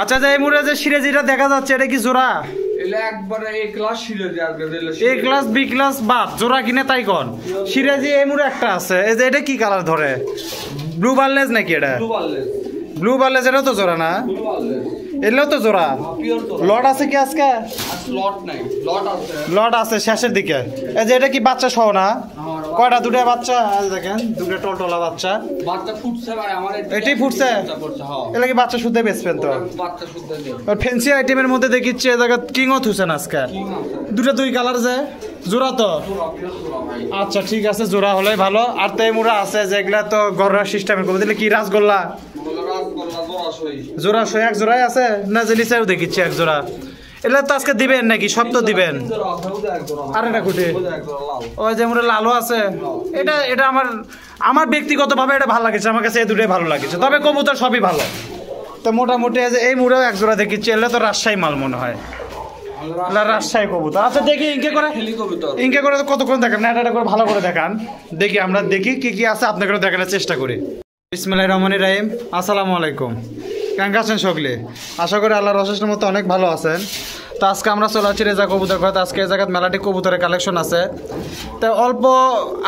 আচ্ছা যে এই মুড়ে যে সিরাজিটা দেখা যাচ্ছে এটা কি জোড়া? এটা একবারে এ ক্লাস সিরাজি আর এ ক্লাস বি ক্লাস বাদ জোড়া কিনে তাই কোন সিরাজি এই মুড়ে একটা আছে এই যে এটা কি কালার ধরে ব্লু বারলেস নাকি এটা? ব্লু বারলেস এটাও তো জোড়া না? এটাও তো জোড়া। লট আছে কি আজকে? লট আছে শেষের দিকে। এই যে এটা কি বাচ্চা সহ না? কয়টা? দুটো বাচ্চা দেখেন, দুটো টলটলা বাচ্চা। বাচ্চা ফুটছে ভাই আমার এটাই ফুটছে। এটা কি বাচ্চা শুদ্ধ বেচবেন তো? বাচ্চা শুদ্ধ দেব। আর ফ্যান্সি আইটেমের মধ্যে দেখিচ্ছে এই জায়গা কিংও থুছেন আজকে। দুটো দুই কালার যে জোড়া তো? আচ্ছা ঠিক আছে, জোড়া হলেই ভালো। আর তো এই মুড়া আছে যেগুলা তো গররা সিস্টেমের করে দিলে কি রাসগোল্লা জোড়া সই এক জোড়াই আছে না? যে নিচেও দেখিচ্ছে এক জোড়া। এগুলা তো আজকে দিবেন নাকি? সব তো দিবেন। আর এটা কুটি ওই যে মুড়ে লালও আছে। এটা এটা আমার ব্যক্তিগতভাবে এটা ভালো লাগছে, আমার কাছে এই দুটোই ভালো লাগছে। তবে কবুতর সবই ভালো। তো মোটামুটি এই মুড়েও এক জোড়া দেখিচ্ছে। এগুলো তো রাজশাহী মাল মনে হয়, রাজশাহী কবুতর। আচ্ছা দেখি ইনকে করে কতক্ষণ দেখান না, এটা করে ভালো করে দেখান দেখি, আমরা দেখি কি কি আছে আপনাকে দেখানোর চেষ্টা করি। বিসমিল্লাহির রহমানির রহিম। আসসালামু আলাইকুম। কেমন আছেন সকলে? আশা করি আল্লাহর অশেষের মতো অনেক ভালো আছেন। তো আজকে আমরা চলে আসছি রেজা কবুতর ঘর। আজকে এই জায়গায় মেলাটি কবুতরের কালেকশন আছে। তো অল্প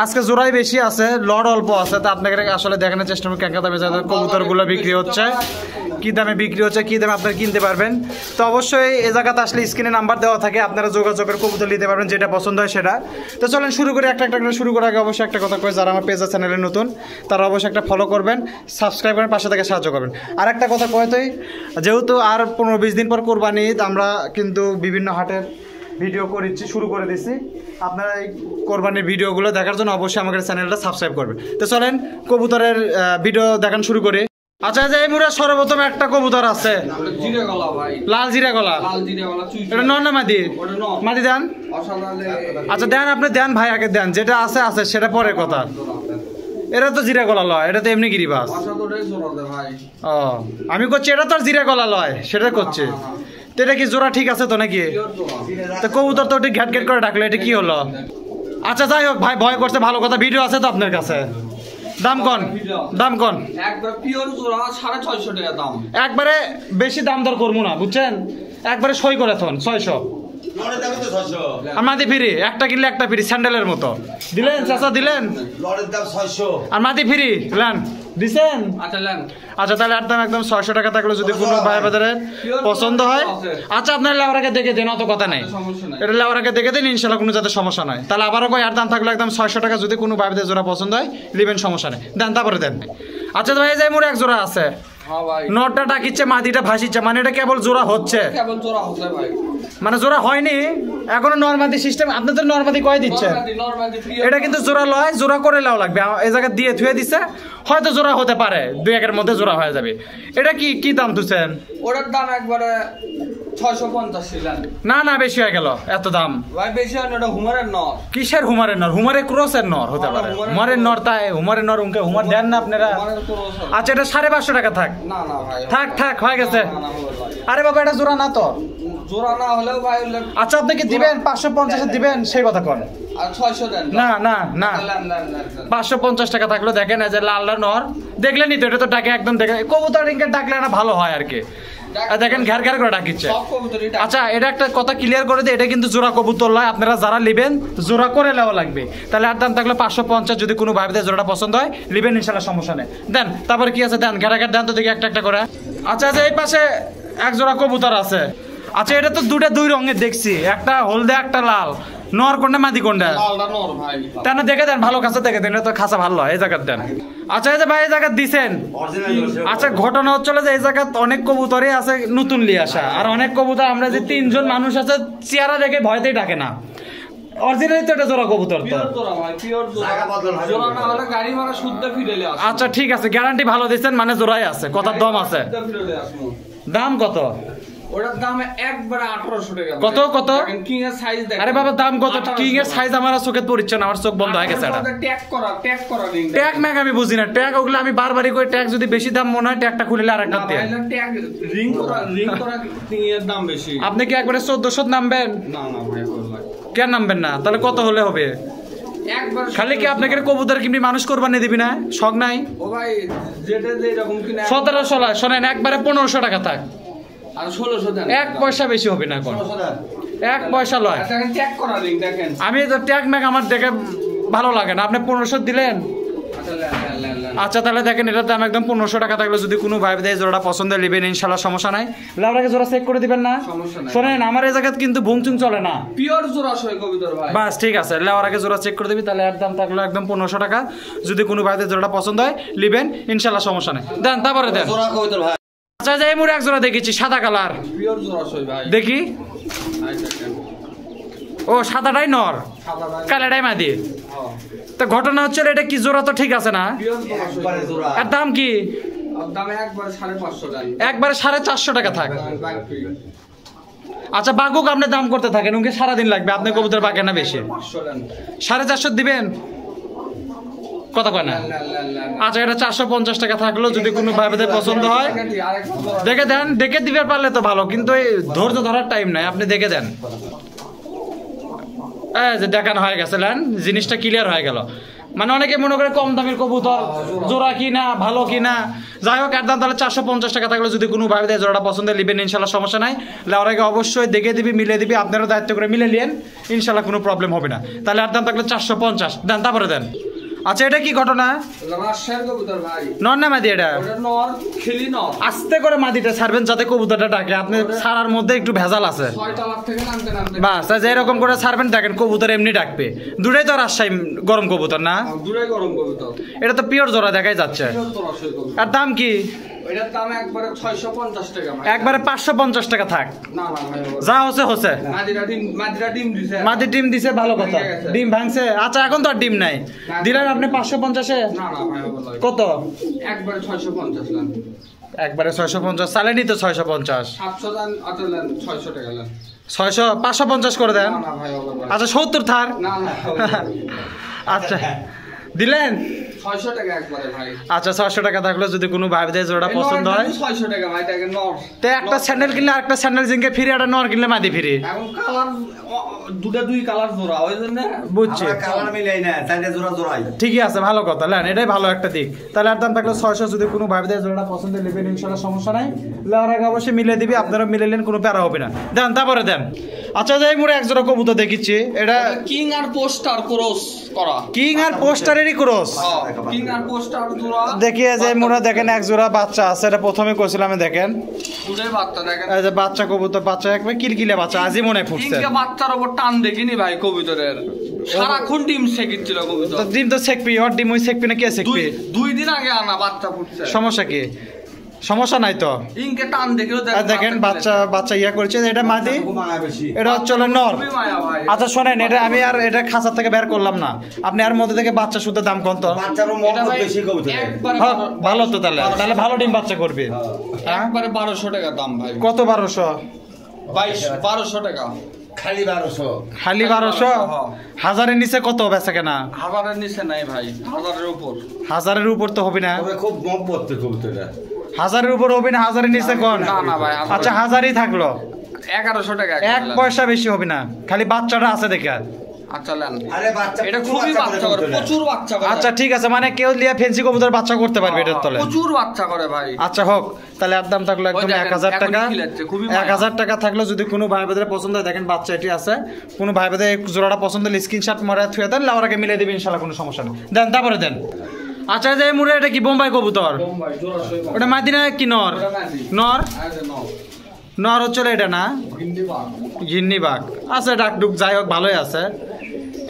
আজকে জোড়াই বেশি আছে, লড অল্প আছে। তো আপনাকে আসলে দেখানোর চেষ্টা করি কেন দামে কবুতরগুলো বিক্রি হচ্ছে, কী দামে বিক্রি হচ্ছে, কী দামে আপনারা কিনতে পারবেন। তো অবশ্যই এই জায়গাতে আসলে স্ক্রিনে নাম্বার দেওয়া থাকে, আপনারা যোগাযোগের কবুতর নিতে পারবেন যেটা পছন্দ হয় সেটা। তো চলেন শুরু করি। একটা করে শুরু করার আগে অবশ্যই একটা কথা কই, যারা আমার পেজ চ্যানেলে নতুন তারা অবশ্যই একটা ফলো করবেন, সাবস্ক্রাইব করেন, পাশে থেকে সাহায্য করবেন। আর একটা কথা কয়তই, যেহেতু আর 15-20 দিন পর কোরবানি ঈদ, আমরা কিন্তু বিভিন্ন হাটের ভিডিও শুরু করে দিচ্ছি। আপনারা এই কোরবানির ভিডিওগুলো দেখার জন্য অবশ্যই আমাদের চ্যানেলটা সাবস্ক্রাইব করবেন। তো চলেন কবুতরের ভিডিও দেখান শুরু করি। আচ্ছা যে এই মুড়ে সর্বপ্রথম একটা কবুতর আছে লাল জিরা গলা। এটা নর না মাদি? মাদি দেন। আচ্ছা দেন, আপনি দেন ভাই, আগে দেন। যেটা আছে আছে সেটা পরে কথা। এটা তো জিরা গলা লয়, এটা তো এমনি গিরিবাস। ও আমি করছি এটা তো আর জিরা গলা লয়, সেটা করছে। তো এটা কি জোড়া ঠিক আছে তো নাকি? তো কবুতর তো ওটি ঘ্যাট ঘ্যাট করে ডাকলো, এটা কি হলো? আচ্ছা যাই হোক ভাই, ভয় করছে ভালো কথা। ভিডিও আছে তো আপনার কাছে? দাম কোন? দাম কোন? একবার পিওর জোড়া 650 টাকা দাম। একবারে বেশি দাম দর করবো না বুঝছেন, একবারে সই করে থন 600। মাদি ফ্রি, একটা কিনলে একটা ফ্রি, স্যান্ডেলের মতো দিলেন চাচা, দিলেন। আর মাদি ফ্রি লেন দিছেন। আচ্ছা তাহলে আর দাম একদম 600 টাকা থাকলো। যদি কোনো ভাই বাজারের পছন্দ হয়, আচ্ছা আপনার লেওয়ারাকে দেখে দেন, অত কথা নাই। এটা লেওয়ারাকে দেখে দেন, ইনশাল্লাহ কোনো যাতে সমস্যা নয়। তাহলে আবারও কয় আর দাম থাকলো একদম 600 টাকা। যদি কোনো ভাই বাজার জোড়া পছন্দ হয় নেবেন, সমস্যা নেই, দেন তারপরে দেন। আচ্ছা ভাই যাই মোড়ে এক জোড়া আছে, নটটা ডাকিচ্ছে, মাদিটা ভাসিচ্ছে, মানে এটা কেবল জোড়া হচ্ছে, মানে জোড়া হয়নি এখনো। নরমাদি সিস্টেম আপনাদের নরমাদি কয় দিচ্ছে, এটা কিন্তু জোড়া লয়, জোড়া করে লাও লাগবে। এই জায়গায় দিয়ে ধুয়ে দিচ্ছে, হয়তো জোড়া হতে পারে, 2-1 মধ্যে জোড়া হয়ে যাবে। এটা কি দাম তুলছেন? ওটার দাম একবারে 650 ছিলেন। না না বেশি হয়ে গেল, এত দাম ভাই বেশি হয় না। এটা হুমারের নর। কিসের হুমারের নর? হুমারের ক্রসের নর হতে পারে। হুমারের নর, তাই হুমারের নর। উনকে হুমার দেন না আপনারা? আচ্ছা এটা 550 টাকা থাক। না না ভাই থাক হয়ে গেছে। আরে বাবা এটা জোড়া না তো? জোড়া না হলেও ভাই। আচ্ছা আপনি কি দিবেন 550 দিবেন সেই কথা কোন? আর 600 দেন। না না না 550 টাকা থাকলো। দেখেন এই যে লাল নর দেখলেনই তো, এটা তো ডাকে একদম। দেখেন কবুতর রিংকে ডাকলে না ভালো হয় আর কি। দেখেন ঘ্যার ঘ্যার করে ডাকিচ্ছে। আচ্ছা এটা একটা কথা ক্লিয়ার করে দিই, এটা কিন্তু জোড়া কবুতর নয়। আপনারা যারা নেবেন জোড়া করে নেওয়া লাগবে। তাহলে আর দাম থাকলো 550। যদি কোনো ভাইদের জোড়াটা পছন্দ হয় নেবেন, ইনশাল্লাহ সমস্যা নেই। দেন তারপরে কি আছে দেন, ঘেরা ঘের দেন তো দেখি একটা করে। আচ্ছা এই পাশে এক জোড়া কবুতর আছে। আচ্ছা এটা তো দুই রঙের দেখছি, একটা হলদে একটা লাল। নর কোনটা মাদি কোনটা? তাই না দেখে দেন, ভালো কাছে দেখে দেন, তো খাসা ভালো হয় এই জায়গার দেন। আচ্ছা এই যে ভাই এই জায়গা দিছেন। আচ্ছা ঘটনা হচ্ছে যে এই জায়গা অনেক কবুতরই আছে নতুন লিয়ে আসা, আর অনেক কবুতর আমরা যে 3 জন মানুষ আছে চেহারা দেখে ভয়তেই ডাকে না। অরিজিনালি তো এটা জোড়া কবুতর তো। আচ্ছা ঠিক আছে, গ্যারান্টি ভালো দিচ্ছেন, মানে জোড়াই আছে, কথার দম আছে। দাম কত? ওটার দাম একবারে 1800 টাকা। কত কত? কিং এর সাইজ দেখেন। আরে বাবা দাম কত? কিং এর সাইজ আমার চোখে পড়ছে না, আমার চোখ বন্ধ হয়ে গেছে। এটা ট্যাগ করা রিং। ট্যাগ ম্যাগ আমি বুঝি না। ট্যাগ ওগুলো আমি বারবারই কই, ট্যাগ যদি বেশি দাম মনে হয় ট্যাগটা খুলে আরেকটা দেন। ট্যাগ রিং করা কিং এর দাম বেশি। আপনি কি একবারে 1400 নামবেন? না না ভাই বললাই। কেন নামবেন না? তাহলে কত হলে হবে? খালি কি আপনাকে কবুতর কিনবি মানুষ কোরবানি দিবি না? শখ নাই? ও ভাই যেটা যেরকম কিনা 1700 শোনেন একবারে 1500 টাকা থাক। আর 1600 দেন। এক পয়সা বেশি হবে না এখন, এক পয়সা লয়। আচ্ছা চেক করা রিং দেখেন। আমি তো ট্যাগ ম্যাগ আমার দেখে ভালো লাগে না, আপনি 1500 দিলেন। আচ্ছা লেন। আচ্ছা তাহলে দেখেন এটার দাম একদম 1500 টাকা থাকলে যদি কোনো ভাই দেয় জোড়াটা পছন্দ নেবেন ইনশাল্লাহ, সমস্যা নাই। লাউরাকে জোড়া চেক করে দিবেন না? সমস্যা নাই। শোনেন আমার এই জায়গায় কিন্তু ভুংচুং চলে না, পিওর জোড়া সই কবিতর ভাই। বাস ঠিক আছে। লাউরাকে জোড়া চেক করে দিবি, তাহলে এর দাম থাকলো একদম 1500 টাকা। যদি কোনো ভাইদের জোড়াটা পছন্দ হয় নেবেন ইনশাল্লাহ, সমস্যা নাই। দেন তারপরে দেন। জোড়া কবিতর ভাই। আচ্ছা যে মুড়ে এক জোড়া দেখেছি সাদা কালার, পিওর জোড়া সই ভাই। দেখি। এই দেখেন। ও সাদাটাই নর, সাদা ভাই। কালাটাই মাদি। হ্যাঁ। তো ঘটনা হচ্ছে এটা কি জোড়া তো ঠিক আছে না? পিওর জোড়া সই। একবারে জোড়া। এর দাম কি? আর দামে একবারে 550 দেন। একবারে 450 টাকা থাক। Bag free. আচ্ছা বাগুক আপনি দাম করতে থাকেন, উনকে সারাদিন লাগবে, আপনি কবুতর বাঁকে না বেশি। 500 দেন। 450 দিবেন, কত কয় না? লেন। আচ্ছা এটা 450 টাকা থাকলো, যদি কোনো ভাইদের পছন্দ হয় আরেকটা জোড়া। দেখে দেন। দেখে দিবে পারলে তো ভালো, কিন্তু এই ধৈর্য ধরার টাইম নাই, আপনি দেখে দেন। এই যে দেখানো হয়ে গেছে, লেন জিনিসটা ক্লিয়ার হয়ে গেল। মানে অনেকে মনে করে কম দামের কবুতর, জোড়া কিনা ভালো কিনা, যাই হোক এর দাম তাহলে 450 টাকা থাকলে যদি কোনো ভাই দেয় জোড়াটা পছন্দ নেবেন ইনশাল্লাহ, সমস্যা নাই। লাউরাকে অবশ্যই দেখে দিবি, মিলে দিবি, আপনারও দায়িত্ব করে মিলে নিন ইনশাল্লাহ, কোনো প্রবলেম হবে না। তাহলে এর দাম থাকলে 450 দেন, তারপরে দেন। আচ্ছা এটা কি ঘটনা? রাজশাহীর কবুতর ভাই। নর না মাদি এটা? ওটা নর, খিলি নর। আস্তে করে মাদিটা ছাড়বেন যাতে কবুতরটা ডাকে, আপনি ছাড়ার মধ্যে একটু ভেজাল আছে। 6টা লাখ থেকে নামতে। বাস যে এরকম করে ছাড়বেন দেখেন কবুতর এমনি ডাকবে। দুটাই তো রাজশাহী গরম কবুতর না? দূরে গরম কবুতর। এটা তো পিওর জোড়া দেখাই যাচ্ছে। পিওর জোড়া সই কবুতর। আর দাম কি? এটার দাম একবারে 650 টাকা ভাই। একবারে 550 টাকা থাক। না ভাই। যা হচ্ছে হচ্ছে। মাদিরা ডিম দিছে। মাদি ডিম দিছে, ভালো কথা। ডিম ভাঙছে, আচ্ছা এখন তো আর ডিম নাই, দিলেন আপনি 550-এ। না ভাই বলো। কত? একবারে 650 লান। একবারে 650 চালেনি তো 650। 700 দান আতলেন 600 টাকা লান। 600 550 করে দেন। না ভাই বলো। আচ্ছা 70 থার। না আচ্ছা দিলেন 600 টাকা একবারে ভাই। আচ্ছা 600 টাকা থাকলে যদি কোনো ভাই দেয় জোড়া পছন্দ হয়, 600 টাকা ভাই, টাকা নর। তো একটা স্যান্ডেল কিনলে আরেকটা স্যান্ডেল জিঙ্কে ফ্রি, একটা নর কিনলে মাদি ফ্রি। এখন কালার দুই কালার জোড়া ওই জন্য বুঝছি, আমরা কালার মিলাই না, চাইলে জোড়া জোড়াই। ঠিকই আছে, ভালো কথা। লেন এটাই ভালো একটা দিক। তাহলে আর দাম থাকলে 600, যদি কোনো ভাই দেয় জোড়াটা পছন্দ নেবেন ইনশাআল্লাহ, সমস্যা নাই। লেওয়ার আগে অবশ্যই মিলে দিবি, আপনারা মিলে নেন, কোনো প্যারা হবে না। দেন তারপরে দেন। আচ্ছা যাই মোরে এক জোড়া কবুতর দেখিচ্ছি, এটা কিং আর পোস্টার ক্রস করা। কিং আর পোস্টারেরই ক্রস। কিং আর পোস্টার জোড়া দেখিয়ে যে মোরা দেখেন এক জোড়া বাচ্চা আছে, এটা প্রথমে কইছিলাম দেখেন, দুটোই বাচ্চা দেখেন। এই যে বাচ্চা কবুতর, বাচ্চা একবার কিলকিলে বাচ্চা, আজই মনে ফুটছে। কিংকে বাচ্চার উপর টান দেখিনি ভাই কবুতরের, সারাক্ষণ ডিম সেকিচ্ছিল তো কবুতর। ডিম তো সেকপি, ওর ডিম ওই সেকপি না কে সেকপি? দুই দিন আগে আনা বাচ্চা ফুটছে। সমস্যা কি? সমস্যা নাই তো। ইনকে টান দেখেও আর দেখেন বাচ্চা ইয়া করছে, এটা মাদি, মায়া বেশি। এটা হচ্ছে নর। খুবই মায়া ভাই। আচ্ছা শোনেন, এটা আমি আর এটা খাঁচা থেকে বের করলাম না, আপনি আর মধ্যে থেকে বাচ্চা শুদ্ধ দাম কত? বাচ্চারও এটা মহব্বত ভাই বেশি কবুতরে। একবারে হ্যাঁ, ভালো তো, তাহলে ভালো ডিম বাচ্চা করবে। হ্যাঁ? একবারে 1200 টাকা দাম ভাই। কত 1200? 1200 টাকা খালি 1200। খালি 1200? হ্যাঁ। হাজারের নিচে কত বেচা কেনা? হাজারের নিচে নাই ভাই, হাজারের উপর। হাজারের উপর তো হবে না। তবে খুব মহব্বত কবুতরটা। হাজারের উপর হবে না, হাজারের নিচে কোন? না, না ভাই, হাজারের- আচ্ছা হাজারই থাকলো, 1100 টাকা এক পয়সা বেশি হবে না, খালি বাচ্চাটা আছে দেখে। আচ্ছা লেন। আরে বাচ্চা এটা খুবই বাচ্চা করে, প্রচুর বাচ্চা করে। আচ্ছা ঠিক আছে, মানে কেউ লিয়া ফেন্সি কবুতর বাচ্চা করতে পারবে এটার তলে। প্রচুর বাচ্চা করে ভাই। আচ্ছা হোক, তাহলে আর দাম থাকলো একদম ওই দেখেন, 1000 টাকা। এখনই খিলাচ্ছে, খুবই মায়া। 1000 টাকা থাকলো, যদি কোনো ভাই বোনের পছন্দ হয়, দেখেন বাচ্চা এটি আছে, কোনো ভাই বোনের জোড়াটা পছন্দ হলে স্ক্রিনশট মারা থুয়ে দেন, লাউরাকে মিলে দেবে ইনশাল্লাহ, কোনো সমস্যা নেই। দেন তারপরে দেন। আচ্ছা যে মুরে এটা কি বোম্বাই কবুতর? ভাই জোড়া সই ওটা মাদিনা কি নর? ওটা মাদি। নর? আরে নর। নর হচ্ছে এটা না? হিন্দি বাঘ। ঘিন্নি বাঘ আছে, ডাকডুক যাই হোক ভালোই আছে।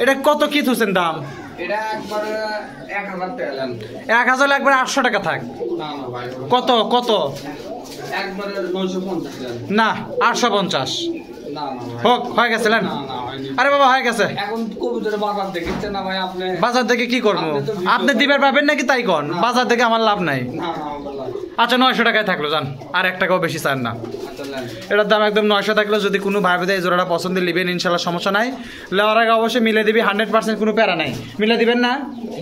এটা কত কি থুছেন দাম? এটা একবারে 1000 টাকা লেন। 1000 একবার 800 টাকা থাক। না না ভাই, কত কত? একবারে 950 লেন। না 850। না না ভাই। হোক হয়ে গেছে লেন। না না হয়নি। আরে বাবা হয়ে গেছে। এখন কবুতরের বাজার দেখেছেন না ভাই আপনি? বাজার থেকে কি করবো? আপনি তো ভিডিও আপনি দিবেন পাবেন নাকি তাই কন? না। বাজার থেকে আমার লাভ নাই। না না বললাম। আচ্ছা 900 টাকায় থাকলো, যান আর 1 টাকাও বেশি চান না। আচ্ছা লেন। এটার দাম একদম 900 থাকলো, যদি কোনো ভাই বোধ এই জোড়াটা পছন্দ নেবেন ইনশাল্লাহ, সমস্যা নাই। লেওয়ার আগে অবশ্যই মিলে দিবি, 100% কোনো প্যারা নাই, মিলে দিবেন না?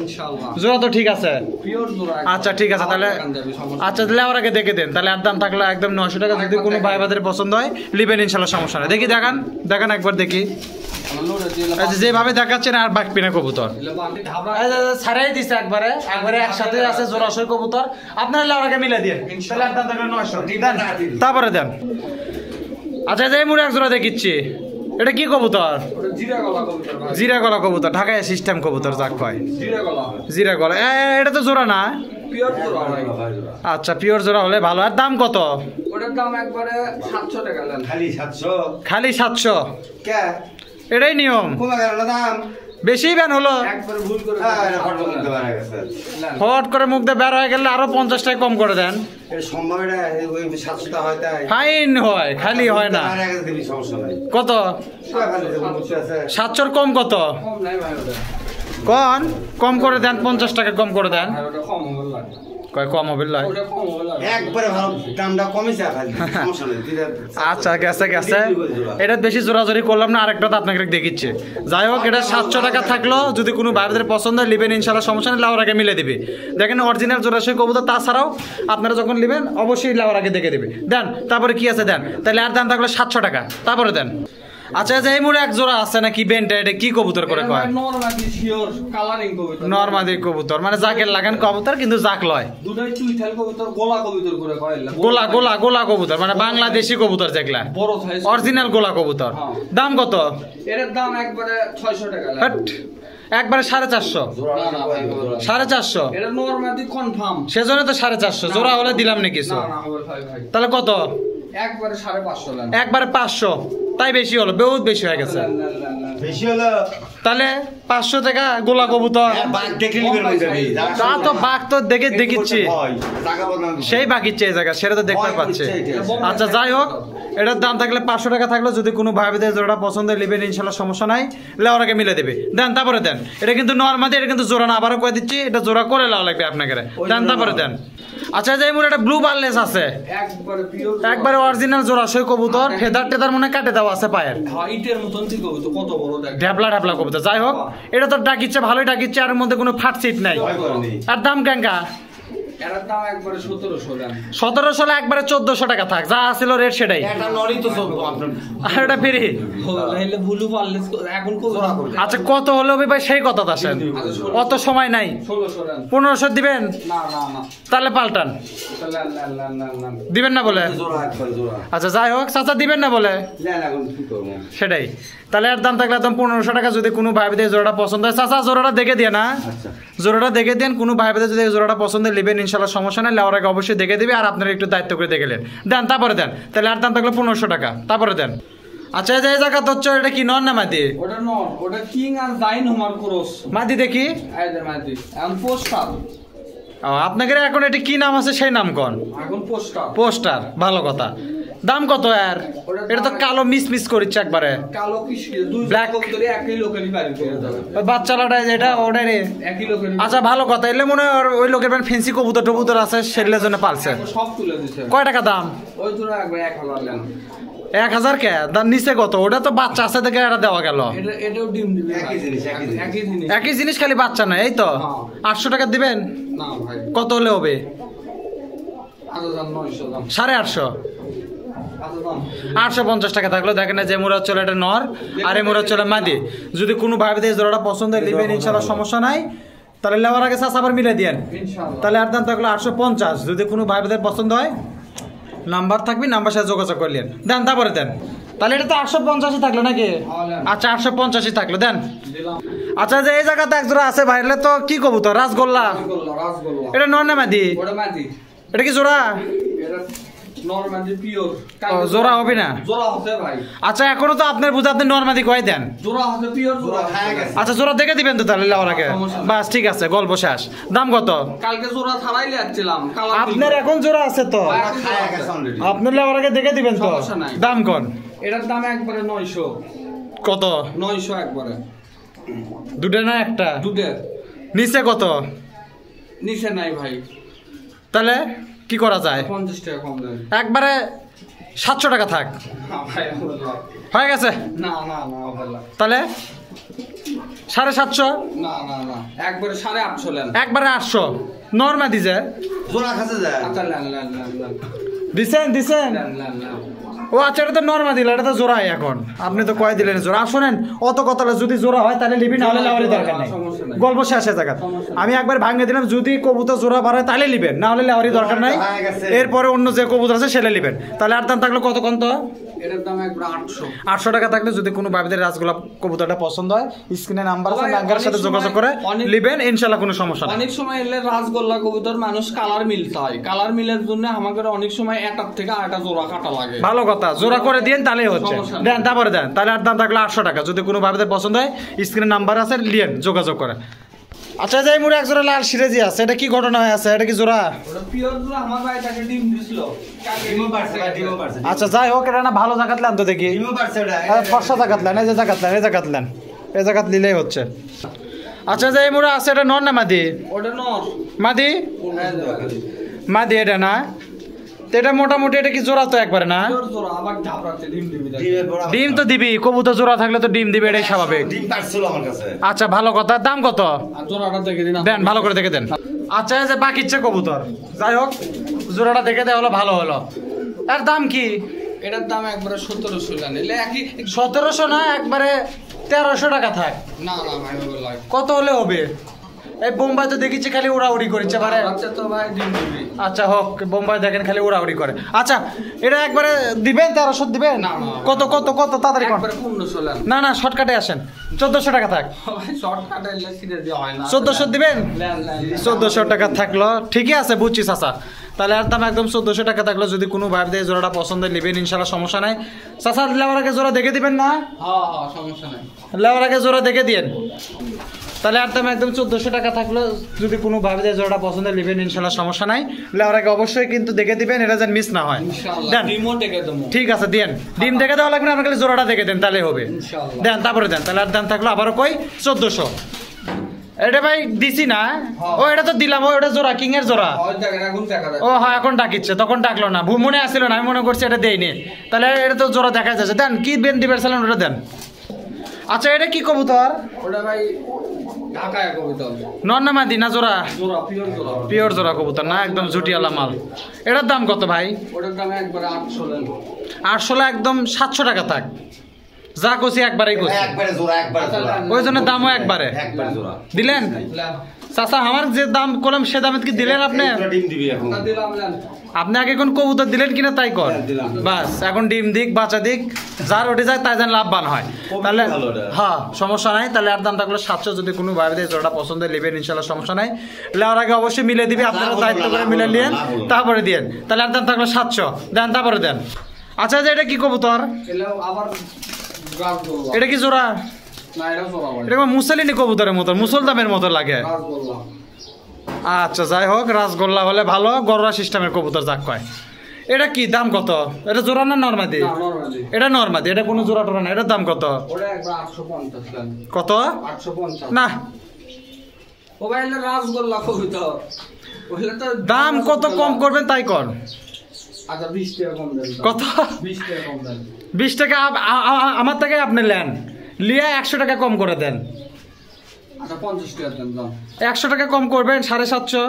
ইনশাআল্লাহ। জোড়া তো ঠিক আছে। পিওর জোড়া। আচ্ছা ঠিক আছে, তাহলে আচ্ছা তাহলে আমার আগে দেখে দেন, তাহলে আর দাম থাকলো একদম 900 টাকা, যদি কোনো ভাই বোধের পছন্দ হয় নেবেন ইনশাল্লাহ, সমস্যা নাই। দেখি দেখান একবার দেখি। আমার লোডে দিয়ে এই যে যেভাবে দেখাচ্ছেন আর বাকপি না কবুতর ধাবরা ছাড়াই দিছে একবারে একসাথে আছে জোড়াশয় কবুতর আপনারা লাউরাকে মিলে দিয়ে তাহলে আর দাম থাকলে 900 দেন তারপরে দেন আচ্ছা এই মুড়ে এক জোড়া দেখিচ্ছি এটা কি কবুতর ওটা জিরা গলা কবুতর ভাই জিরা গলা কবুতর ঢাকায় সিস্টেম কবুতর যাক কয় জিরা গলা জিরা গলা এটা তো জোড়া না পিওর জোড়া ভাই আচ্ছা পিওর জোড়া হলে ভালো আর দাম কত ওটার দাম একবারে 700 টাকা নেন খালি 700 খালি 700 কে এটাই নিয়ম কমে গেল না দাম বেশি ব্যান হলো একবারে ভুল করে এটা ফটো করতে পারা গেছে হট করে মুখ দিয়ে বের হয়ে গেলে আরো 50 টাকা কম করে দেন এটা সম্ভব এটা ওই 700 টা হয় তাই ফাইন হয় খালি হয় না পারা গেছে দিবি সমস্যা নাই কত খালি যে মুছে আছে 700 কম কত কম নাই ভাই ওটা কোন কম করে দেন 50 টাকা কম করে দেন আর ওটা কম হবে লাগে কয় কম হবে লয় ওটা কম হবে লাগে একবারে ভালো দামটা কমেছে খালি সমস্যা নাই আচ্ছা গেছে এটা বেশি জোরাজোরি করলাম না আরেকটা তো আপনাকে দেখিচ্ছে যাই হোক এটা 700 টাকা থাকলো যদি কোনো বাইরের পছন্দ হয় নেবেন ইনশাআল্লাহ সমস্যা নেই লাউরাকে মিলে দিবে দেখেন অরিজিনাল জোড়াশয় কবুতর তাছাড়াও আপনারা যখন নেবেন অবশ্যই লাউরাকে দেখে দিবে দেন তারপরে কি আছে দেন তাহলে আর দাম থাকলো 700 টাকা তারপরে দেন আচ্ছা যে এই মুড়ে এক জোড়া আছে নাকি বেনটা এটা কি কবুতর করে কয় নরমালি শিওর কালারিং কবুতর নরমাদি কবুতর মানে জাকের লাগান কবুতর কিন্তু জাক লয় দুটাই চুইঠাল কবুতর গোলা কবুতর করে কয় গোলা কবুতর মানে বাংলাদেশি কবুতর যেগুলা বড় সাইজ অরিজিনাল গোলা কবুতর হ্যাঁ। দাম কত এর দাম একবারে 600 টাকা লাগে হাট, একবারে 450 না না ভাই 450 এটা নরমালি কনফার্ম সেজন্য তো 450 জোড়া হলে দিলাম না কিছু না না হবে ভাই ভাই তাহলে কত একবারে 550 লাগে একবারে 500 তাই বেশি হলো বহুত বেশি হয়ে গেছে বেশি হলো তাহলে 500 টাকা গোলা কবুতর বাঘ দেখে নিবেন ওইটাই তা তো বাঘ তো দেখিচ্ছি টাকা বদলাম সেই বাকিচ্ছে এই জায়গা সেটা তো দেখতে পাচ্ছে আচ্ছা যাই হোক এটার দাম থাকলে 500 টাকা থাকলো যদি কোনো ভাই বোনের জোড়াটা পছন্দ নেবেন ইনশাআল্লাহ সমস্যা নাই লেওয়ারাকে মিলে দেবে দেন তারপরে দেন এটা কিন্তু নরমালি এটা কিন্তু জোড়া না আবারও কয়ে দিচ্ছি এটা জোড়া করে লাও লাগবে আপনাকে দেন তারপরে দেন আচ্ছা যে মোর একটা ব্লু বারলেস আছে একবারে পিওর একবারে অরিজিনাল জোড়াশয় কবুতর ফেদার টেদার মনে কাটে দেওয়া আছে পায়ের হাইটের মতন ঠিক কবুতর কত বড় দেখ ঢ্যাপলা কবুতর যাই হোক এটা তো ডাকিচ্ছে ভালোই ডাকিচ্ছে আর মধ্যে কোনো ফাট সিট নাই আর দাম কেঙ্কা এর দাম একবারে 1700 দেন 1700 একবারে 1400 টাকা থাক যা ছিল রেট সেটাই এটা নরই তো সব আপনার আর এটা ফ্রি হইলে ভুলু পারলে এখন কবুতর আচ্ছা কত হলো ভাই সেই কথা আসেন অত সময় নাই 1600 দেন 1500 দিবেন না না না তাহলে পাল্টান না দিবেন না বলে জোড়া একবার জোড়া আচ্ছা যাই হোক চাচা দিবেন না বলে না এখন কি করব সেটাই তাহলে এর দাম থাকলে একদম 1500 টাকা যদি কোনো ভাই বোনের জোড়াটা পছন্দ হয় চাচা জোড়াটা দেখে দিয়ে না আচ্ছা জোড়াটা দেখে দেন কোনো ভাই বোনের যদি জোড়াটা পছন্দ নেবেন ইনশাআল্লাহ সমস্যা নাই লেওয়ার আগে অবশ্যই দেখে দিবে আর আপনারা একটু দায়িত্ব করে দেখে দেন তারপরে দেন তাহলে আর দাম থাকলে 1500 টাকা তারপরে দেন আচ্ছা এই যে এই জায়গা তো হচ্ছে এটা কি নন না মাদি ওটা নট ওটা কিং আর জাইন হোমার ক্রস মাদি দেখি এই যে মাদি এখন পোস্টার আপনাদের এখন এটি কি নাম আছে সেই নাম কোন এখন পোস্টার ভালো কথা দাম কত আর এটা তো কালো মিস করিচ্ছে একবারে কালো কি দুই Black. কবুতর একই লোকেরই বাড়ি করে যাবে ওই বাচ্চালাটা যেটা ওটা রে একই লোকেরই আচ্ছা ভালো কথা এলে মনে হয় ওই লোকের ফেন্সি কবুতর আছে সেগুলোর জন্য পালছে এখন সব তুলে দিছে কয় টাকা দাম ওই জোড়া একবার 1000 নেন 1000 কে দাম নিচে কত ওটা তো বাচ্চা আছে দেখে এটা দেওয়া গেল এটাও ডিম দিবে একই জিনিস, একই জিনিস। একই জিনিস একই জিনিস খালি বাচ্চা না এই তো হ্যাঁ। 800 টাকা দিবেন না ভাই কত হলে হবে 8900 দাম 850 আচ্ছা দাম 850 টাকা থাকলো দেখেন না যে মোরা চলে এটা নর আর এই মোরা চলে মাদি যদি কোনো ভাই বোনের জোড়াটা পছন্দ হয় নেবেন ইনশাআল্লাহ সমস্যা নাই তাহলে লেওয়ার আগে চাষ আবার মিলে দিয়েন ইনশাআল্লাহ তাহলে আর দাম থাকলো 850 যদি কোনো ভাই বোনের পছন্দ হয় নাম্বার থাকবে নাম্বার সাথে যোগাযোগ করলেন দেন তারপরে দেন তাহলে এটা তো 850 থাকলো নাকি আচ্ছা 850 থাকলো দেন দিলাম আচ্ছা যে এই জায়গাতে এক জোড়া আছে ভাইলে তো কি কবুতর রাসগোল্লা রাসগোল্লা এটা নর না মাদি ওটা মাদি এটা কি জোড়া এটা নরমালি পিওর জোড়া হবে না জোড়া হতে ভাই আচ্ছা এখনো তো আপনার বুঝে আপনি নর্মাদি কয় দেন জোড়া হতে পিওর জোড়া খায় গেছে আচ্ছা জোড়া দেখে দিবেন তো তাহলে লেওয়ার আগে বাস ঠিক আছে গল্প শেষ দাম কত কালকে জোড়া ছাড়াইলে আসছিলাম আপনার এখন জোড়া আছে তো খায় গেছে অলরেডি আপনার লেওয়ার আগে দেখে দিবেন তো সমস্যা নাই। দাম কোন এটার দাম একবারে 900 কত 900 একবারে দুটো না একটা দুধের নিচে কত নিচে নাই ভাই তাহলে কি করা যায় 50 টাকা কম দেন একবারে 700 টাকা থাক না ভাই আল্লাহ। হয়ে গেছে না না না আল্লাহ। তাহলে 750 না না না একবারে 850 নেন একবারে 800 নর্মাদি যে জোড়া খাচ্ছে যায় আচ্ছা নেন নেন নেন নেন দিছেন দিছেন ও আচ্ছা, এটা তো নর্মাল দিল, এটা তো জোড়াই এখন। আপনি তো কয় দিলেন জোড়া। শুনেন, অত কথা যদি জোড়া হয় তাহলে লিবি, না হলে লেওয়ারি দরকার নেই, গল্প শেষে জায়গা। আমি একবার ভাঙে দিলাম, যদি কবুতর জোড়া বাড়ায় তাহলে লিবেন, না হলে লেওয়ারি দরকার নাই। এরপরে অন্য যে কবুতর আছে সেটা লিবেন। তাহলে আর দাম থাকলো কত কত? এটার দাম একবার 800। 800 টাকা থাকলে যদি কোনো ভাবিদের রাজগোলাপ কবুতরটা পছন্দ হয়, স্ক্রিনে নাম্বার আছে, ব্যাংকের সাথে যোগাযোগ করে লিবেন, ইনশাআল্লাহ কোনো সমস্যা নেই। অনেক সময় এলে রাজগোল্লা কবুতর মানুষ কালার মিল চায়, কালার মিলের জন্য আমাদের অনেক সময় একটার থেকে আরেকটা জোড়া কাটা লাগে। ভালো কথা, জোড়া করে দিন তাহলেই হচ্ছে। দেন তারপরে দেন, তাহলে আর দাম থাকলো 800 টাকা। যদি কোনো ভাবিদের পছন্দ হয়, স্ক্রিনে নাম্বার আছে, লিয়েন, যোগাযোগ করে। আচ্ছা, যাই মুড়ে এক জোড়া লাল সিরাজি আছে, এটা কি ঘটনা হয়ে আছে? এটা কি জোড়া? ওটা পিওর জোড়া, আমার ভাই তাকে ডিম দিছিল। ডিমও পারছে, ডিমও পারছে। আচ্ছা যাই হোক, এটা না ভালো জায়গাত লেন তো দেখি। ডিমও পারছে ওটা। ফর্সা জায়গাত লেন, এই যে জায়গাত লেন, এই জায়গাত লেন, এই জায়গাত নিলেই হচ্ছে। আচ্ছা, যাই মুড়ে আছে, এটা নর না মাদি? ওটা নর। মাদি? মাদি এটা না? তো এটা মোটামুটি এটা কি জোড়া তো একবারে না? পিওর জোড়া, আবার ঝাপড়াতে ডিম দিবি। ডিম তো দিবি, কবুতর জোড়া থাকলে তো ডিম দিবে, এটাই স্বাভাবিক। ডিম পারছিল আমার কাছে। আচ্ছা, ভালো কথা। দাম কত? আর জোড়াটা দেখে দিন। দেন, ভালো করে দেখে দেন। আচ্ছা, এই যে বাকি ইচ্ছে কবুতর, যাই হোক জোড়াটা দেখে দেওয়া হলো, ভালো হলো। আর দাম কি? এটার দাম একবারে 1700 নিলে একই। 1700 না, একবারে 1300 টাকা থাক। না না ভাই, ওগুলো লাগে। কত হলে হবে? এই বোম্বাই তো দেখেছি খালি উড়াউড়ি করেছে পারে। আচ্ছা তো ভাই ডিম দিবি। আচ্ছা হোক, বোম্বাই দেখেন খালি উড়াউড়ি করে। আচ্ছা, এটা একবারে দিবেন 1300 দিবেন? না, না। কত কত কত তাড়াতাড়ি কর। একবারে 1500 নেন। না না, শর্টকাটে আসেন, 1400 টাকা থাক। ভাই শর্টকাট এলে সিধে দেওয়া হয় না। 1400 দিবেন? Lane lane. 1400 টাকা থাকলো, ঠিকই আছে, বুঝছি চাচা। তাহলে আর দাম একদম 1400 টাকা থাকলো। যদি কোনো ভাইদের জোড়াটা পছন্দ নেবেন, ইনশাল্লাহ সমস্যা নাই। চাচা, লেওয়ার আগে জোড়া দেখে দিবেন না? হ্যাঁ হ্যাঁ, সমস্যা নাই। লেওয়ার আগে জোড়া দেখে দিন। তাহলে আর দাম একদম 1400 টাকা থাকলো। যদি কোনো ভাইদের জোড়াটা পছন্দ নেবেন, ইনশাল্লাহ সমস্যা নাই। লেওয়ার আগে অবশ্যই কিন্তু দেখে দিবেন, এটা যেন মিস না হয়। ইনশাআল্লাহ দেন, ডিমও দেখে দেবো। ঠিক আছে, দেন। ডিম দেখে দেওয়া লাগবে না, আপনার খালি জোড়াটা দেখে দেন, তাহলে হবে। ইনশাআল্লাহ। দেন, তারপরে দেন। তাহলে আর দাম থাকলো আবারও কই 1400। এটা ভাই দিছি না? ও এটা তো দিলাম, ও এটা জোড়া, কিং এর জোড়া। ওই দেখেন এখন দেখা যায়। ও হ্যাঁ, এখন ডাকিচ্ছে, তখন ডাকলো না, মনে আসছিল না, আমি মনে করছি এটা দেয়নি। তাহলে এটা তো জোড়া দেখা যাচ্ছে। দেন, কি বেন দিবেন ছিলেন ওটা দেন। আচ্ছা, এটা কি কবুতর? ওটা ভাই ঢাকায় কবুতর। নর না মাদি না জোড়া? জোড়া, পিওর জোড়া। পিওর জোড়া কবুতর না, একদম জুটিয়ালা মাল। এটার দাম কত ভাই? ওটার দাম একবারে 800 নেন। 800 একদম 700 টাকা থাক। যা কষি একবারেই কষি, একবারে জোড়া, একবারে জোড়া। ওই জন্য দামও একবারে একবারে জোড়া। দিলেন। লেন। চাচা, আমার যে দাম করলাম সে দামে কি দিলেন আপনি? একটা ডিম দিবি এখন। তা দিলাম লেন। আপনি আগে কোন কবুতর দিলেন কিনা তাই কর, দিলাম। বাস। এখন ডিম দিক, বাচ্চা দিক, যার ওঠে যায় তাই যেন লাভবান হয়। তাহলে ভালো এটা। হ্যাঁ, সমস্যা নাই। তাহলে আর দাম থাকলো 700। যদি কোনো ভাইদের জোড়া পছন্দ নেবেন, ইনশাল্লাহ সমস্যা নাই। লেওয়ার আগে অবশ্যই মিলে দিবে, আপনারা দায়িত্ব করে মিলে নিন, তারপরে দিন। তাহলে আর দাম থাকলো 700। দেন, তারপরে দেন। আচ্ছা, যে এটা কি কবুতর? এলেও আবার রাজগোল্লা। এটা কি জোড়া? না, এটা জোড়া ভাই। এটা আমার মুসালিনী কবুতরের মতো, মুসলদামের মতো লাগে। রাজগোল্লা। আচ্ছা, যাই হোক, রাসগোল্লা হলে ভালো, গররা সিস্টেমের কবুতর যাক কয়। এটা কি দাম কত? এটা জোড়া না নরমাদি? না, নরমালি। এটা নরমাদি, এটা কোনো জোড়া টোড়া না। এটার দাম কত? ওটা একবার 850 নেন। কত? 850 না, ও ভাই এলে রাজগোল্লা কবুতর। ওইলে তো দাম কত কম করবেন তাই কর। আচ্ছা 20 টাকা কম দেন। কত? 20 টাকা কম দেন। 20 টাকা আমার থেকে আপনি নেন, লিয়া 100 টাকা কম করে দেন। আচ্ছা 50 টাকা দেন দাম। 100 টাকা কম করবেন, 750।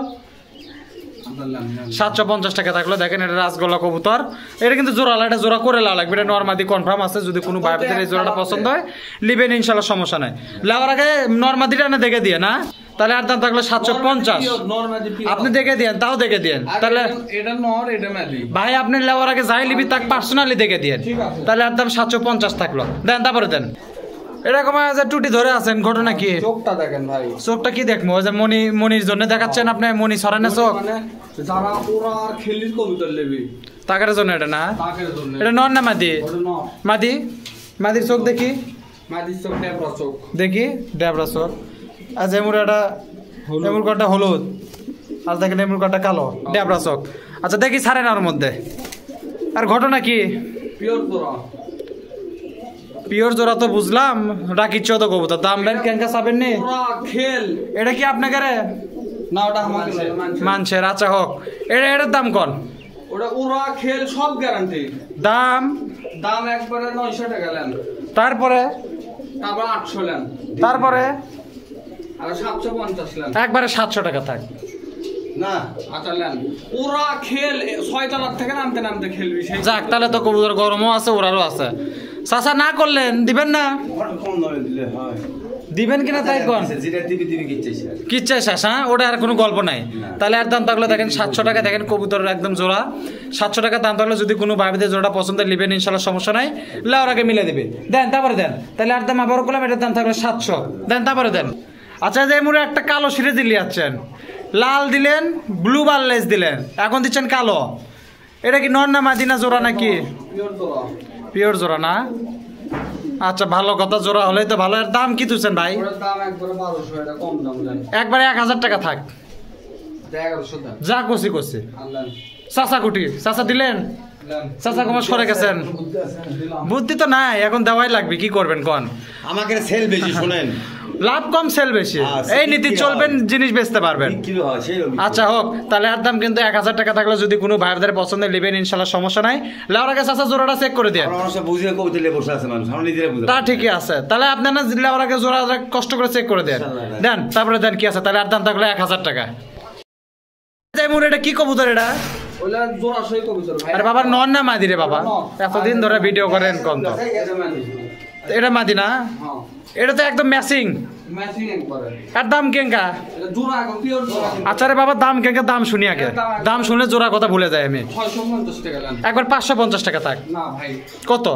আচ্ছা লেন লেন। 750 টাকা থাকলো। দেখেন, এটা রাসগোল্লা কবুতর। এটা কিন্তু জোড়ালা, এটা জোড়া করে লাও লাগবে। এটা নরমাদি কনফার্ম আছে। যদি কোনো ভাইদের এই জোড়াটা পছন্দ হয়, লিবেন, ইনশাল্লাহ সমস্যা নাই। লেওয়ার আগে নরমাদিটা না দেখে দিয়ে না, তাহলে আর দাম থাকলো 750। Normally pure. আপনি দেখে দিয়েন, তাও দেখে দিয়েন। তাহলে এটা নর, এটা মাদি। ভাই, আপনি লেওয়ার আগে যাই লিবি তাক পার্সোনালি দেখে দিয়েন। ঠিক আছে। তাহলে আর দাম 750 থাকলো। দেন, তারপরে দেন। এরকম যে টুটি ধরে আছেন, ঘটনা কি? চোখটা দেখেন ভাই। চোখটা কি দেখবো? ওই যে মনির জন্য দেখাচ্ছেন আপনি, মনি সরানে চোখ, মানে যারা ওরা আর খেলির কবুতর লেবি তাকার জন্য এটা না। তাকের জন্য। এটা নর না মাদি? ওটা নর। মাদি? মাদির চোখ দেখি, মাদির চোখ, ডেবরা চোখ। দেখি ড্যাবরা চোখ। আচ্ছা, এমুরটা এমুরটা হলুদ, আর দেখেন এমুরটা কালো, ড্যাবরা চোখ। আচ্ছা, দেখি ছাড়েন ওর মধ্যে। আর ঘটনা কি? পিওর তোরা। পিওর জোড়া তো বুঝলাম, রাখি 14 কবুতর। দাম বেন কেনকা চাবেন নি? ওরা খেল। এটা কি আপনাকে না, ওটা আমাকে মানছেন? আচ্ছা হোক, এটার দাম কন। ওটা ওরা খেল, সব গ্যারান্টি। দাম দাম একবারে 900 টাকা নেন। তারপরে তারপর 800 নেন। তারপরে আর 750 নেন। একবারে 700 টাকা থাক। না আচ্ছা নেন ওরা খেল 6 তলার থেকে নামতে নামতে খেলবি সেই যাক তাহলে তো কবুতর গরমও আছে ওরারও আছে চাচা না করলেন দিবেন না কম দামে দিলে হয় দিবেন কিনা তাই কোন যেটা দিবি কিচ্ছে কি চাই শেষ হ্যাঁ ওটা আর কোনো গল্প নাই তাহলে আর দাম থাকলে দেখেন 700 টাকা দেখেন কবুতরের একদম জোড়া 700 টাকা দাম থাকলে যদি কোনো ভাইদের জোড়া পছন্দ নেবেন ইনশাল্লাহ সমস্যা নাই লাউর আগে মিলে দেবে দেন তারপরে দেন তাহলে আর দাম আবার করলাম এটার দাম থাকলে 700 দেন তারপরে দেন আচ্ছা যে মুড়ে একটা কালো সিরে দিলি যাচ্ছেন লাল দিলেন ব্লু বারলেস দিলেন এখন দিচ্ছেন কালো এটা কি নর না মাদিনা জোড়া নাকি পিওর তোরা পিওর জোড়া না আচ্ছা ভালো কথা জোড়া হলেই তো ভালো এর দাম কি তুলছেন ভাই ওটার দাম একবারে 1200 এটা কম দাম দেন একবারে 1000 টাকা থাক 1100 দেন যা কষি কষি আনলেন চাচা কুটি চাচা দিলেন দেন চাচা কমার সরে গেছেন বুদ্ধি তো নাই এখন দেওয়াই লাগবে কি করবেন কোন আমাকে সেল বেশি শুনেন লাভ কম সেল বেশি এই নীতি চলবেন জিনিস বেচতে পারবেন বিক্রি হয় সেই আচ্ছা হোক তাহলে আর দাম কিন্তু 1000 টাকা থাকলে যদি কোনো ভাইদের পছন্দের নেবেন ইনশাল্লাহ সমস্যা নাই লাউর আগে চাচা জোড়াটা চেক করে দেন মানুষ বুঝিয়ে কৌতলে বসে আছে মানুষ আমরা নিজেরা বুঝতে তা ঠিকই আছে তাহলে আপনারা লাউর আগে জোড়া কষ্ট করে চেক করে দেন দেন তারপরে দেন কি আছে তাহলে আর দাম থাকলে 1000 টাকা যেমন এটা কি কবুতর এটা ওলা জোড়া সই কবুতর ভাই আরে বাবার নন না মাদি রে বাবা এতদিন ধরে ভিডিও করেন কোন তো এটা মানে এটা মাদি না হ্যাঁ এটা তো একদম ম্যাচিং ম্যাচিং একবারে আর দাম কেঙ্কা এটা জোড়া একদম পিওর জোড়া আচ্ছা রে বাবা দাম কেঙ্কা দাম শুনি আগে দাম শুনলে জোড়া কথা ভুলে যায় আমি 650 টাকা দেন একবার 550 টাকা থাক না ভাই কত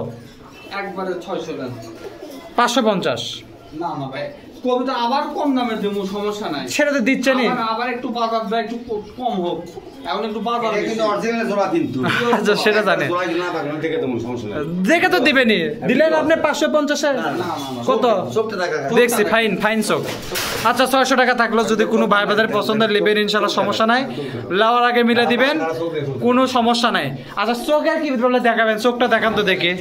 একবারে 600 দেন 550 না না ভাই কবিতা আবার কম দামে দেবো সমস্যা নাই সেটা তো দিচ্ছে নি আবার একটু বাজার দেয় একটু কম হোক এখন একটু বাজার এটা কিন্তু অরিজিনাল জোড়া কিন্তু আচ্ছা সেটা জানে জোড়া না থাকলে থেকে তো সমস্যা নাই দেখে তো দিবেনি দিলেন আপনি 550 এ কত সবটা টাকা দেখছি ফাইন ফাইন চোখ আচ্ছা 600 টাকা থাকলো যদি কোনো ভাই বাজার পছন্দের নেবেন ইনশাআল্লাহ সমস্যা নাই লাওয়ার আগে মিলে দিবেন কোনো সমস্যা নাই আচ্ছা চোখ আর কি বলে দেখাবেন চোখটা দেখান তো দেখি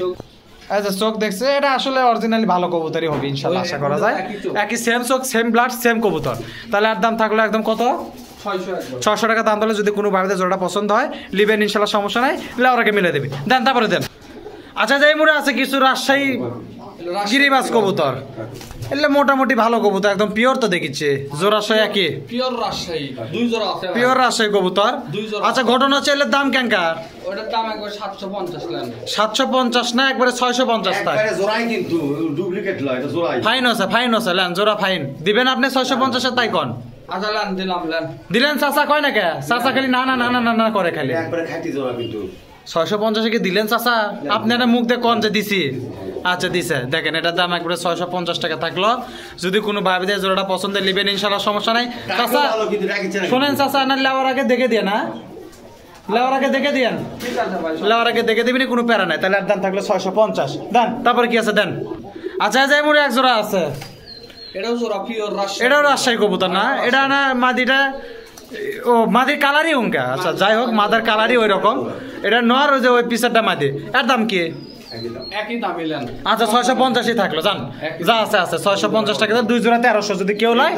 আচ্ছা চোখ দেখছে এটা আসলে অরিজিনালি ভালো কবুতরই হবে ইনশাআল্লাহ আশা করা যায় একই সেম চোখ সেম ব্লাড সেম কবুতর তাহলে আর দাম থাকলো একদম কত 600 টাকা দাম দিলে যদি কোনো ভাইদের জোড়াটা পছন্দ হয় লিবেন ইনশাআল্লাহ সমস্যা নাই লাউরাকে মিলে দেবে দেন তারপরে দেন আচ্ছা যাই মুড়ে আছে কিছু রাজশাহী গিরিবাজ কবুতর এলে মোটামুটি ভালো কবুতর একদম পিওর তো দেখিচ্ছে জোড়া সহ একই পিওর রাজশাহী দুই জোড়া আছে পিওর রাজশাহী কবুতর আচ্ছা ঘটনা হচ্ছে এলে দাম কেনকা ওটার দাম একবার 750 লাখ 750 না একবারে 650 টাকা একবারে জোড়াই কিন্তু ডুপ্লিকেট লয় এটা জোড়াই ফাইন আছে লেন জোড়া ফাইন দিবেন আপনি 650 এর তাই কোন আচ্ছা লান দিলাম লান দিলেন চাচা কয় না কে চাচা খালি না না না না না না করে খালি একবারে খাঁটি জোড়া কিন্তু 650 কে দিলেন চাচা আপনারা মুখ দিয়ে কোন যে দিছি আচ্ছা দিছে দেখেন এটার দাম একবারে 650 টাকা থাকলো যদি কোনো ভাইদের জোড়াটা পছন্দ নেবেন ইনশাআল্লাহ সমস্যা নাই চাচা কিন্তু রাখিছে না শুনেন চাচা না লেওয়ার আগে দেখে দিয়ে না লেওয়ার আগে দেখে দিয়েন ঠিক আছে ভাই লেওয়ার আগে দেখে দিবেন কোনো প্যারা নাই তাহলে আর দাম থাকলো 650 দেন তারপর কি আছে দেন আচ্ছা যাই মোরে এক জোড়া আছে এটাও জোড়া পিওর রাজশাহী এটাও রাজশাহী কবুতর না এটা না মাদিটা ও মাদির কালারই উনকা আচ্ছা যাই হোক মাদার কালারই ওই রকম এটা নর ওই যে ওই পিসারটা মাদি এর দাম কি একই দামই লান আচ্ছা 650ই থাকলো জান যা আছে 650 টাকা দুই জোড়া 1300 যদি কেউ লাই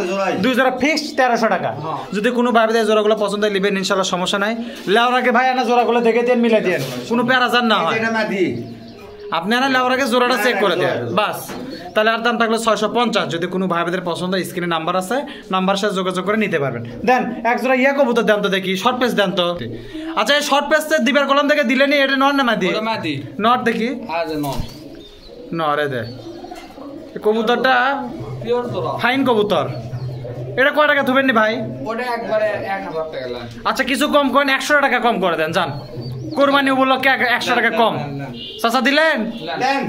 দুই জোড়া ফিক্সড 1300 টাকা যদি কোনো ভাবে এই জোড়াগুলো পছন্দ হয় নেবেন ইনশাআল্লাহ সমস্যা নাই লেওয়ার আগে ভাই আনা জোড়াগুলো দেখে দেন মিলে দেন কোনো প্যারা জান না হয় এটা মাদি আপনি আনা লেওয়ার আগে জোড়াটা চেক করে দেন বাস তাহলে আর দাম থাকলো 650 যদি কোনো ভাইদের পছন্দ হয় স্ক্রিনে নাম্বার আছে নাম্বার সাথে যোগাযোগ করে নিতে পারবেন দেন এক জোড়া ইয়া কবুতর দেন তো দেখি শর্ট পেজ দেন তো আচ্ছা এই শর্ট পেজ দিবার কলম থেকে দিলেনি এটা নর না মাদি ওটা মাদি নর দেখি আজ নট নরে দে কবুতরটা পিওর জোড়া ফাইন কবুতর এটা কয় টাকা থুবেন নি ভাই ওটা একবারে 1000 টাকা লান আচ্ছা কিছু কম করেন 100 টাকা কম করে দেন জান কোরবানি উপলক্ষে 100 টাকা কম চাচা দিলেন দেন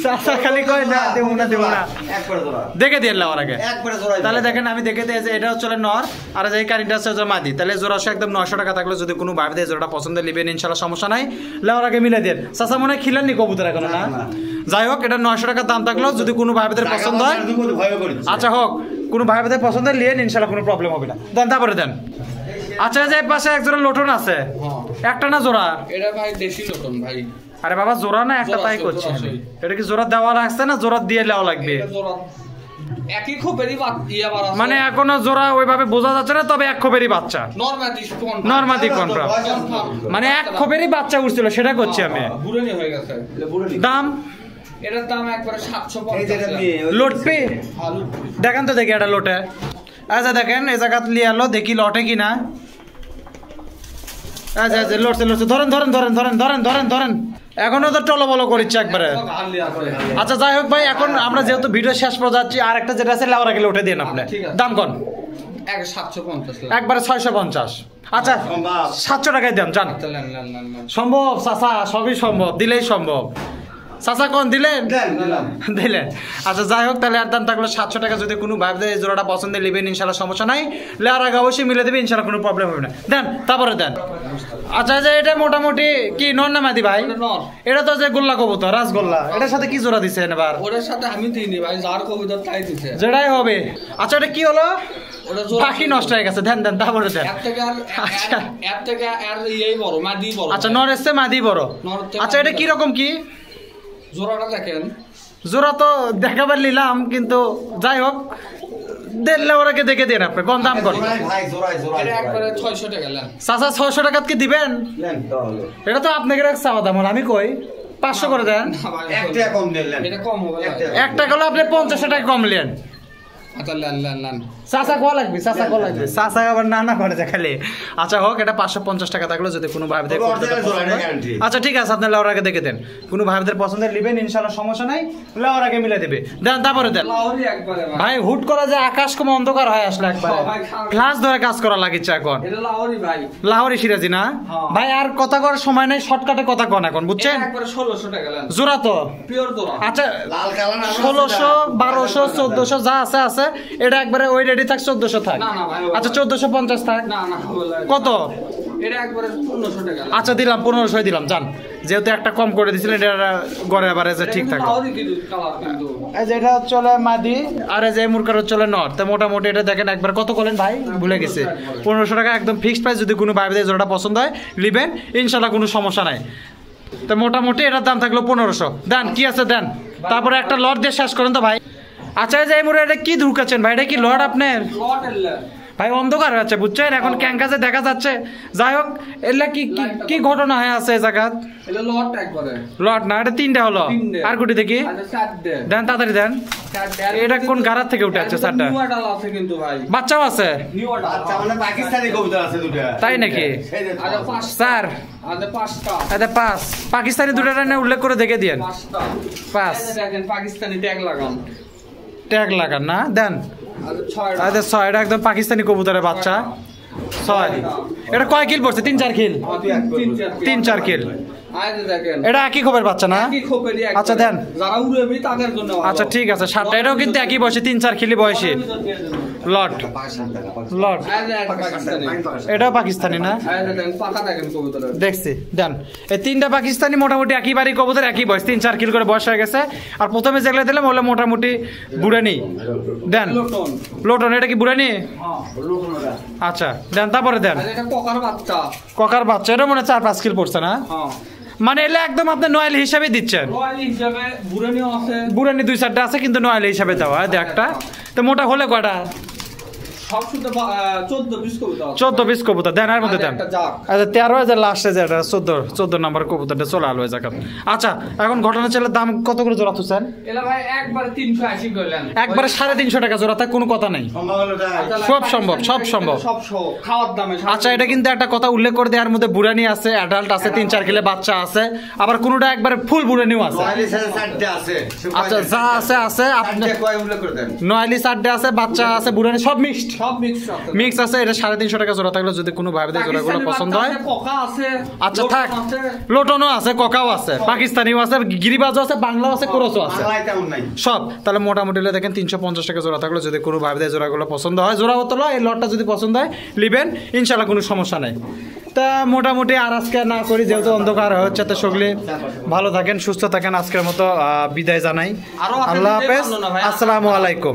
চাচা খালি কয় না দেব না একবারে জোড়া দেখে দিয়ে লাওয়ার আগে একবারে জোড়া তাহলে দেখেন আমি দেখে দিয়েছি এটা হচ্ছে নর আর যে কারিটা হচ্ছে মাদি তাহলে জোড়া একদম 900 টাকা থাকলে যদি কোনো ভাবে দেয় জোড়াটা পছন্দ নেবেন ইনশাআল্লাহ সমস্যা নাই লাওয়ার আগে মিলে দেন চাচা মনে খিলেননি কবুতর এখন না যাই হোক এটা 900 টাকা দাম থাকলো যদি কোনো ভাবে পছন্দ হয় ভয় করি আচ্ছা হোক কোনো ভাই ভাই পছন্দ নিয়ে ইনশাআল্লাহ কোনো প্রবলেম হবে না দেন তারপরে দেন আচ্ছা যে পাশে এক জোড়া লোটন আছে একটা না জোড়া এটা ভাই দেশি লোটন ভাই আরে বাবা জোড়া না একটা তাই করছি এটা কি জোড়া দেওয়া লাগছে না জোড়া দিয়ে দেওয়া লাগবে এটা জোড়া একই খোপেরই ইয়া বার আছে মানে এখনো জোড়া ওইভাবে বোঝা যাচ্ছে না তবে এক খোপেরই বাচ্চা নরমাদি কোন নরমাদি কনফার্ম মানে এক খোপেরই বাচ্চা উঠছিল সেটা করছি আমি বুড়েনি হয়ে গেছে দাম এটার দাম একবারে 750 এই যেটা নিয়ে লোট পে দেখান তো দেখি এটা লোটে আচ্ছা দেখেন এই জায়গা লিয়ে আলো দেখি লটে কিনা। আচ্ছা আচ্ছা লড়ছে লড়ছে, ধরেন ধরেন ধরেন ধরেন ধরেন ধরেন ধরেন, এখনো তো টলো বলো করিচ্ছে একবারে। আচ্ছা যাই হোক ভাই, এখন আমরা যেহেতু ভিডিও শেষ পর্যন্ত যাচ্ছি, আর একটা যেটা আছে লাউরা গেলে উঠে দিন আপনি। দাম কোন? একবারে 650। আচ্ছা 700 টাকায় দেন জান। সম্ভব চাচা, সবই সম্ভব, দিলেই সম্ভব। চাচা কোন দিলেন? দিলেন। আচ্ছা যাই হোক, তাহলে আর দাম থাকলো 700 টাকা। যদি কোনো ভাইদের এই জোড়াটা পছন্দ নেবেন ইনশাল্লাহ সমস্যা নাই, লেয়ার আগে অবশ্যই মিলে দেবে ইনশাল্লাহ, কোনো প্রবলেম হবে না। দেন তারপরে দেন। আচ্ছা যে এটা মোটামুটি কি নর না মাদি ভাই? এটা তো যে গোল্লা কবুতর, রাজগোল্লা, এটার সাথে কি জোড়া দিছেন এবার? ওটার সাথে আমি দিইনি ভাই, যার কবুতর তাই দিছে, যেটাই হবে। আচ্ছা এটা কি হলো? পাখি নষ্ট হয়ে গেছে। দেন দেন তারপরে দেন। আচ্ছা নর এসছে মাদি বড়। আচ্ছা এটা কি রকম কি জোড়াটা দেখেন? জোড়া তো দেখাবার নিলাম, কিন্তু যাই হোক দেখলে ওরাকে দেখে দেন আপনি। কোন দাম করেন? চাচা 600 টাকা কি দিবেন? এটা তো আপনাকে চাওয়া দাম, আমি কই 500 করে দেন। 1 টাকা হলো আপনি 50 টাকা কম নেন। চাচা কো লাগবে, চাচা কো লাগবে, চাচা আবার না করে দেখালে। আচ্ছা হোক, এটা 550 টাকা থাকলো। যদি কোনো ভাইদের আচ্ছা ঠিক আছে, আপনি লাউর আগে দেখে দেন, কোনো ভাইদের পছন্দের নেবেন ইনশাআল্লাহ সমস্যা নাই, লাউর আগে মিলে দেবে। দেন তারপরে দেন ভাই। হুট করা যে আকাশ কম অন্ধকার হয়ে আসলে একবার গ্লাস ধরে কাজ করা লাগিচ্ছে এখন। লাহোরি সিরাজি না ভাই? আর কথা করার সময় নাই, শর্টকাটে কথা কন এখন, বুঝছেন? 1600 টাকা জোড়া তো পিওর জোড়া। আচ্ছা 1600 1200 1400 যা আছে আছে, এটা একবারে ওই রেডি থাক 1400 থাক। আচ্ছা 1450 থাক। কত? এটা একবারে 1500 টাকা। আচ্ছা দিলাম 1500 দিলাম জান, যেহেতু একটা কম করে দিছিলেন, এটা গড়ে এবারে যে ঠিক থাকে। এই যে এটা চলে মাদি, আর এই যে মুরকার চলে নর। তো মোটামুটি এটা দেখেন একবার কত করলেন ভাই, ভুলে গেছে। 1500 টাকা একদম ফিক্সড প্রাইস। যদি কোনো ভাইদের জোড়াটা পছন্দ হয় নেবেন ইনশাআল্লাহ, কোনো সমস্যা নাই। তো মোটামুটি এটার দাম থাকলো 1500। দেন কি আছে দেন, তারপরে একটা লট দিয়ে শেষ করেন তো ভাই। আচ্ছা এই যে এই মুড়ে এটা কি ঢুকাচ্ছেন ভাই? এটা কি লট আপনার ভাই? অন্ধকার হচ্ছে বুঝছেন, এখন ক্যাঙ্কাসে দেখা যাচ্ছে। যাই হোক, এগুলা কি কি ঘটনা হয়ে আছে এই জায়গা? লট না, এটা 3টা হলো। আর গুটি দেখি দেন, তাড়াতাড়ি দেন। এটা কোন গাড়ার থেকে উঠে আছে? 4টা বাচ্চাও আছে। তাই নাকি? স্যার আচ্ছা 5 পাকিস্তানি 2টা উল্লেখ করে দেখে দিয়েন। 5 পাকিস্তানি ট্যাগ লাগান, ট্যাগ লাগান না? দেন। আচ্ছা 6, এটা একদম পাকিস্তানি কবুতরের বাচ্চা। 6 এটা কয় কিল পড়ছে? 3-4 কিল। 3-4 কিল। এটা একই খোপের বাচ্চা না? আচ্ছা দেন। আচ্ছা ঠিক আছে 7টা। এটাও কিন্তু একই বয়সে, 3-4 কিলি বয়সে লট। লট এটাও পাকিস্তানি না? দেখছি। দেন এই 3টা পাকিস্তানি মোটামুটি একই বাড়ি কবুতর, একই বয়স, 3-4 কিল করে বয়স হয়ে গেছে। আর প্রথমে যেগুলো দিলাম ওগুলো মোটামুটি বুড়ানি। দেন লোটন, এটা কি বুড়ানি? আচ্ছা দেন তারপরে দেন। ককার বাচ্চা, এটা মনে 4-5 কিল পড়ছে না? মানে এলে একদম আপনি নয়ালি হিসাবে দিচ্ছেন? বুড়ানি 2-4টা আছে, কিন্তু নয়ালি হিসাবে দেওয়া একটা। তো মোটা হলে কয়টা? 14-20 কবুতর দেন, এর মধ্যে দেন। আচ্ছা 13 লাস্টে যেটা 14 নাম্বার কবুতরটা চলে আলো জায়গা। আচ্ছা এখন ঘটনা চলে, দাম কত করে জোড়া তুলছেন? একবারে 350 টাকা জোড়া, তার কোনো কথা নাই। সব সম্ভব, সব সম্ভব। আচ্ছা এটা কিন্তু একটা কথা উল্লেখ করে দেওয়ার মধ্যে, বুড়ানি আছে, অ্যাডাল্ট আছে, 3-4 কিলো বাচ্চা আছে, আবার কোনোটা একবারে ফুল বুড়ানিও আছে। আচ্ছা যা আছে আছে, আপনি নয়ালি 4টে আছে, বাচ্চা আছে, বুড়ানি সব মিক্সড, মিক্স আছে। এটা 350 টাকা জোড়া থাকলে যদি কোনো ভাইদের জোড়াগুলো পছন্দ হয়। আচ্ছা থাক, লোটনও আছে, ককাও আছে, পাকিস্তানিও আছে, গিরিবাজও আছে, বাংলাও আছে, ক্রসও আছে, সব। তাহলে মোটামুটি দেখেন 350 টাকা জোড়া থাকলে যদি কোনো ভাইদের জোড়াগুলো পছন্দ হয়, জোড়া হতো এই লটটা যদি পছন্দ হয় নেবেন ইনশাল্লাহ, কোনো সমস্যা নাই। তা মোটামুটি আর আজকে না করি, যেহেতু অন্ধকার হচ্ছে। তো সকলে ভালো থাকেন, সুস্থ থাকেন। আজকের মতো বিদায় জানাই। আল্লাহ হাফেজ, আসসালামু আলাইকুম।